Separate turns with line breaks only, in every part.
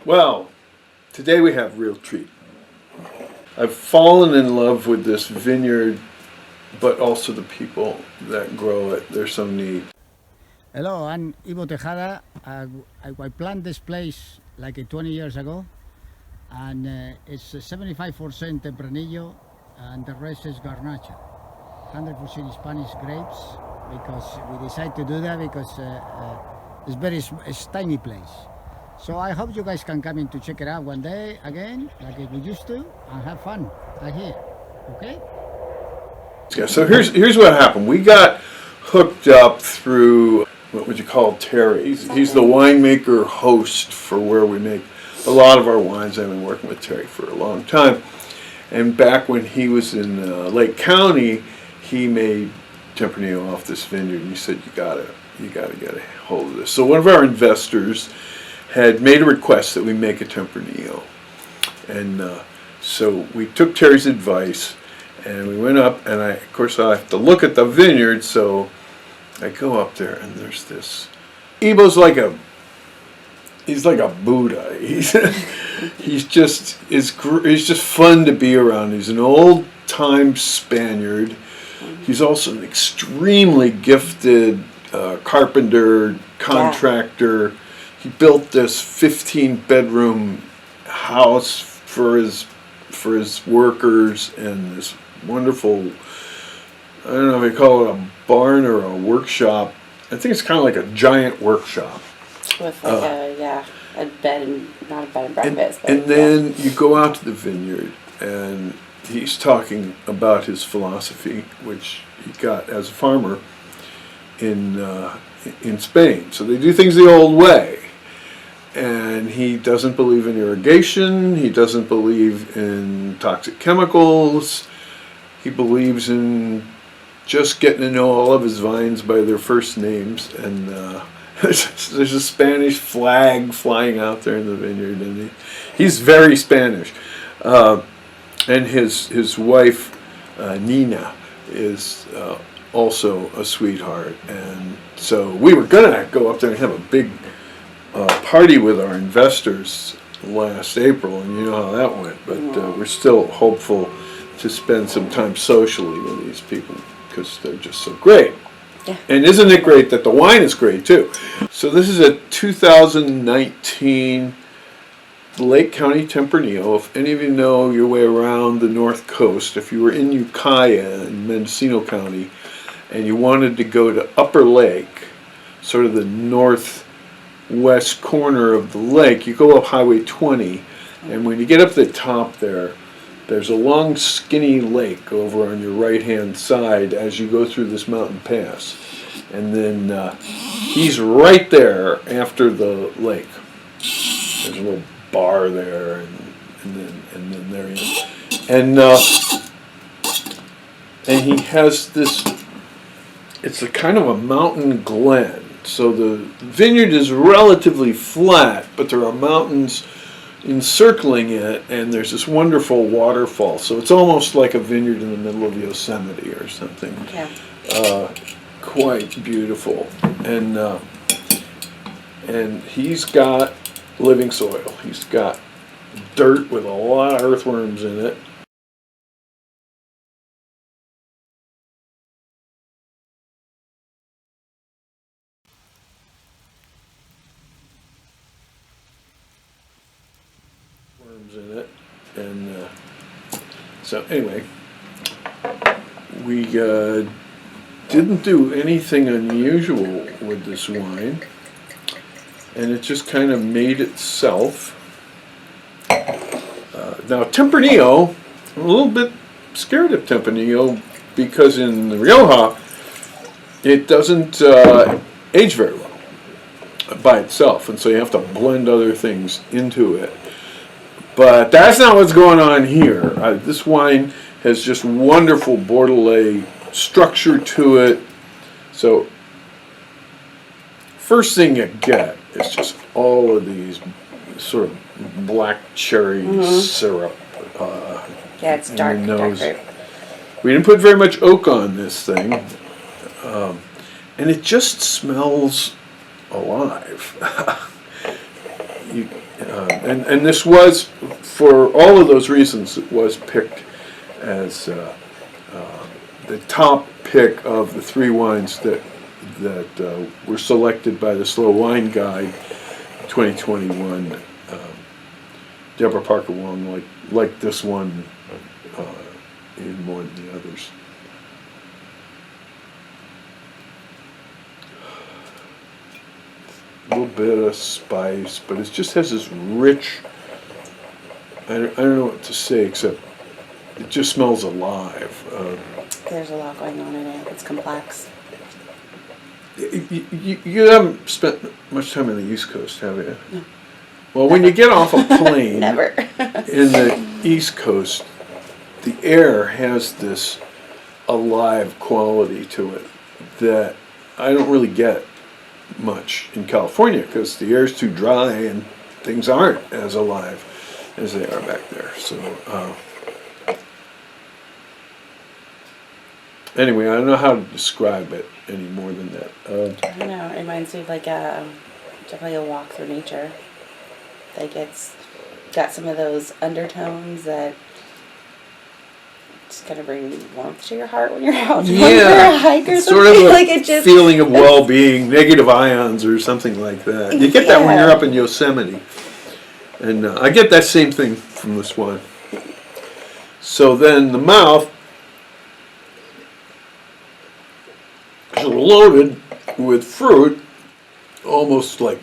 Well, today we have real treat. I've fallen in love with this vineyard, but also the people that grow it. They're so neat.
Hello, I'm Ibo Tejada. I planted this place like 20 years ago, and it's 75% Tempranillo, and the rest is Garnacha. 100% Spanish grapes, because we decided to do that because it's tiny place. So I hope you guys can come in to check it out one day again, like we used to, and have fun right here. Okay?
Yeah, so here's what happened. We got hooked up through, what would you call Terry? He's the winemaker host for where we make a lot of our wines. I've been working with Terry for a long time. And back when he was in Lake County, he made Tempranillo off this vineyard, and he said, you gotta get a hold of this. So one of our investors had made a request that we make a Tempranillo. And so we took Terry's advice, and we went up, and of course I have to look at the vineyard, so I go up there, and there's this. Ibo's he's like a Buddha. He's just fun to be around. He's an old-time Spaniard. He's also an extremely gifted carpenter, contractor. Yeah. He built this 15-bedroom house for his workers, and this wonderful, I don't know if you call it a barn or a workshop. I think it's kind of like a giant workshop.
With like a bed and not a bed and breakfast.
And then you go out to the vineyard, and he's talking about his philosophy, which he got as a farmer in Spain. So they do things the old way. And he doesn't believe in irrigation. He doesn't believe in toxic chemicals. He believes in just getting to know all of his vines by their first names. And there's a Spanish flag flying out there in the vineyard, and he's very Spanish. And his wife, Nina, is also a sweetheart. And so we were gonna go up there and have a big party with our investors last April, and you know how that went. But we're still hopeful to spend some time socially with these people because they're just so great.
Yeah.
And isn't it great that the wine is great too? So this is a 2019 Lake County Tempranillo. If any of you know your way around the North Coast, if you were in Ukiah in Mendocino County and you wanted to go to Upper Lake, sort of the northwest corner of the lake, you go up Highway 20, and when you get up to the top there's a long skinny lake over on your right hand side as you go through this mountain pass. And then he's right there after the lake. There's a little bar there, and then there he is. And he has this, it's a kind of a mountain glen. So the vineyard is relatively flat, but there are mountains encircling it, and there's this wonderful waterfall. So it's almost like a vineyard in the middle of Yosemite or something.
Yeah.
Quite beautiful. And he's got living soil. He's got dirt with a lot of earthworms in it. And so anyway, we didn't do anything unusual with this wine, and it just kind of made itself. Now Tempranillo, I'm a little bit scared of Tempranillo because in the Rioja it doesn't age very well by itself, and so you have to blend other things into it. But that's not what's going on here. This wine has just wonderful Bordelais structure to it. So first thing you get is just all of these sort of black cherry syrup.
Yeah, it's dark grape.
We didn't put very much oak on this thing. And it just smells alive. And this was, for all of those reasons, it was picked as the top pick of the 3 wines that were selected by the Slow Wine Guide 2021. Deborah Parker Wong liked this one even more than the others. A little bit of spice, but it just has this rich, I don't know what to say except it just smells alive.
There's a lot going on in it. It's complex.
You haven't spent much time on the East Coast, have you? No. Well, when you get off a plane
Never.
in the East Coast, the air has this alive quality to it that I don't really get much in California because the air's too dry and things aren't as alive as they are back there. So anyway, I don't know how to describe it any more than that.
I don't know. It reminds me of like definitely a walk through nature. Like it's got some of those undertones that just kind of bring warmth to your heart when you're out for a hike or
it's
something.
sort of a
like it just
feeling of well-being, negative ions or something like that. You get that when you're up in Yosemite. And I get that same thing from this wine. So then the mouth is loaded with fruit, almost like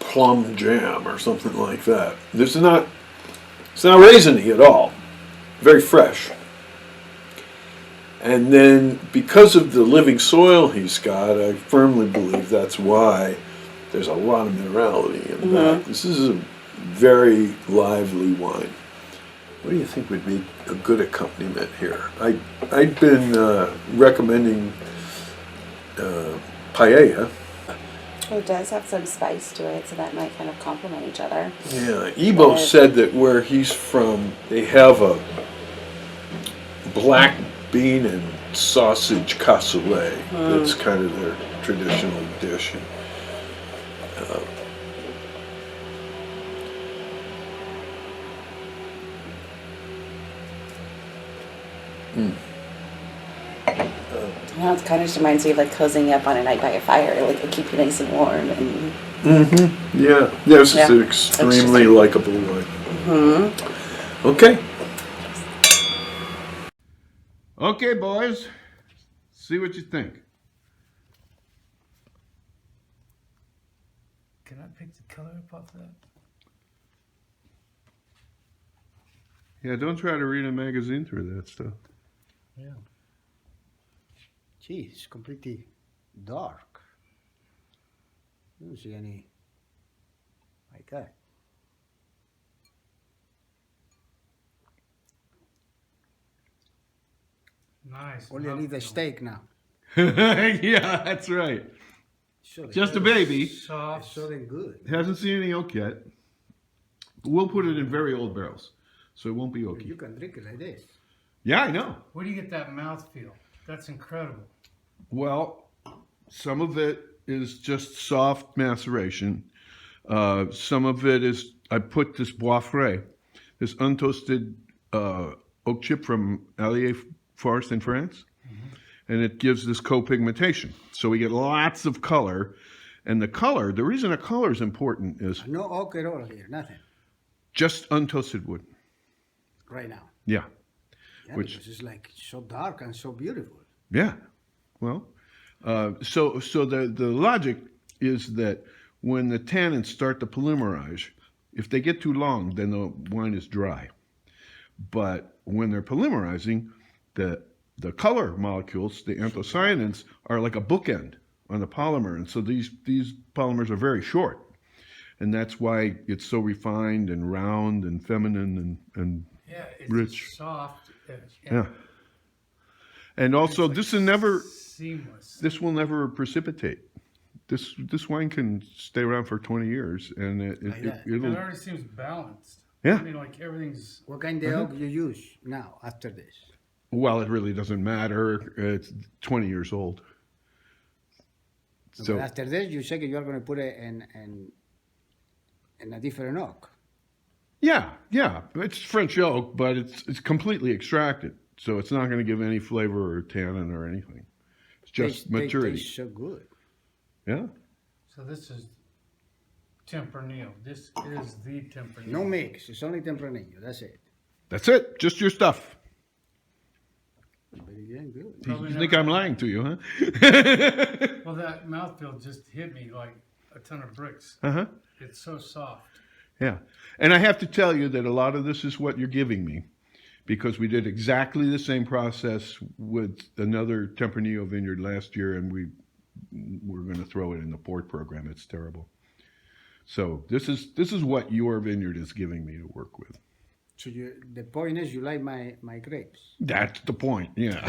plum jam or something like that. It's not raisiny at all. Very fresh. And then because of the living soil he's got, I firmly believe that's why there's a lot of minerality in that. This is a very lively wine. What do you think would be a good accompaniment here? I'd been recommending paella.
Well, it does have some spice to it, so that might kind of complement each other.
Yeah, Ibo said that where he's from, they have a black bean and sausage cassoulet. That's kind of their traditional dish.
Now it kind of just reminds me of like cozying up on a night by a fire, like it'll keep you nice and warm. And
Yeah, this is an extremely likable wine. Okay. Okay, boys. See what you think.
Can I pick the color up off that?
Yeah, don't try to read a magazine through that stuff.
Yeah.
Gee, it's completely dark. I don't see any like that.
Nice.
Only I need a steak now.
Yeah, that's right. Just a baby.
Soft.
So then good.
Hasn't seen any oak yet. We'll put it in very old barrels, so it won't be oaky.
You can drink it like this.
Yeah, I know.
Where do you get that mouthfeel? That's incredible.
Well, some of it is just soft maceration. Some of it is, I put this bois frais, this untoasted oak chip from Allier Forest in France, and it gives this co-pigmentation. So we get lots of color, and the color, the reason the color is important is
No oak at all here, nothing.
just untoasted wood.
Right now.
Yeah.
Yeah,
Which-
because it's like so dark and so beautiful.
Yeah. Well, so the logic is that when the tannins start to polymerize, if they get too long, then the wine is dry. But when they're polymerizing, the color molecules, the anthocyanins, are like a bookend on the polymer, and so these polymers are very short, and that's why it's so refined and round and feminine and
Yeah, it's
rich.
soft.
Yeah. And also,
It's
this
like
is never.
seamless.
This will never precipitate. This wine can stay around for 20 years, and
Like that.
It
it'll.
already seems balanced.
Yeah.
I mean, like everything's.
What kind of oak you use now after this?
Well, it really doesn't matter. It's 20 years old.
But
So
after this, you say you're going to put it in and a different oak.
Yeah, yeah. It's French oak, but it's completely extracted, so it's not going to give any flavor or tannin or anything. It's just maturity.
Tastes so good.
Yeah.
So this is Tempranillo. This is the Tempranillo.
No mix. It's only Tempranillo. That's it.
That's it. Just your stuff.
Very damn good.
Probably
You think
never-
I'm lying to you, huh?
Well, that mouthfeel just hit me like a ton of bricks.
Uh-huh.
It's so soft.
Yeah. And I have to tell you that a lot of this is what you're giving me, because we did exactly the same process with another Tempranillo vineyard last year, and we're going to throw it in the port program. It's terrible. So this is what your vineyard is giving me to work with.
So the point is, you like my grapes.
That's the point. Yeah.